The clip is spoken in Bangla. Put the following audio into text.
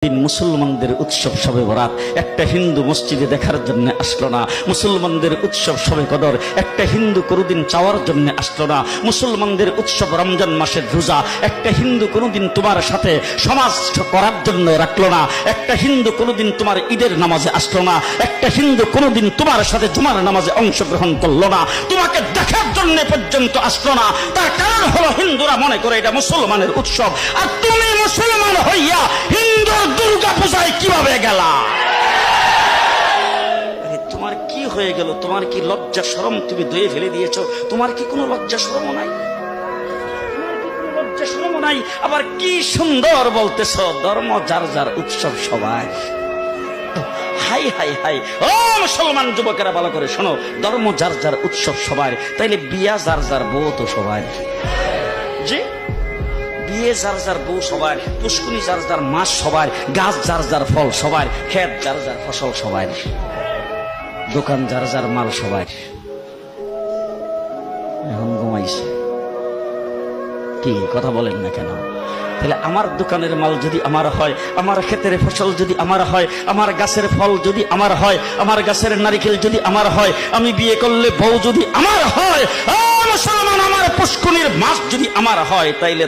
মুসলমানদের উৎসব শবে বরাত একটা হিন্দু মসজিদে দেখার জন্য আসলো না। মুসলমানদের উৎসব শবে কদর একটা হিন্দু কোনোদিন চাওয়ার জন্য আসলো না। মুসলমানদের উৎসব রমজান মাসের রোজা একটা হিন্দু কোনোদিন তোমার সাথে সমাজ করার জন্য রাখলো না। একটা হিন্দু কোনোদিন তোমার ঈদের নামাজে আসলো না। একটা হিন্দু কোনোদিন তোমার সাথে জুমার নামাজে অংশগ্রহণ করলো না, তোমাকে দেখার জন্য পর্যন্ত আসলো না। তার কারণ হলো হিন্দুরা মনে করে এটা মুসলমানের উৎসব, আর তুমি মুসলমান হইয়া হিন্দুর দুর্গা পূজায় কিভাবে গেলা? তোমার কি হয়ে গেল? তোমার কি লজ্জা শরম তুমি ধুয়ে ফেলে দিয়েছো? তোমার কি কোনো লজ্জা শরম নাই? লজ্জা শরম নাই? আবার কি সুন্দর বলতেছ, ধর্ম যার যার উৎসব সবাই। হাই হাই হাই, ও মুসলমান যুবকেরা ভালো করে শোনো, ধর্ম যার যার উৎসব সবার, তাইলে বিয়া যার যার বউ তো সবার। জি, বিয়ে যার যার বউ সবার, পুষ্কুনি যার যার মাস সবার, গাছ যার যার ফল সবার, ক্ষেত যার যার ফসল সবার, দোকান যার যার মাল সবার। এখন ঘুমাইছে কি কথা বলেন না কেন? তাহলে আমার দোকানের মাল যদি আমার হয়, আমার ক্ষেতের ফসল যদি আমার হয়, আমার গাছের ফল যদি আমার হয়, আমার গাছের নারিকেল যদি আমার হয়, আমি বিয়ে করলে বউ যদি আমার হয়, মুসলমান আমার পুষ্কুনির মাছ যদি আমার হয়, তাইলে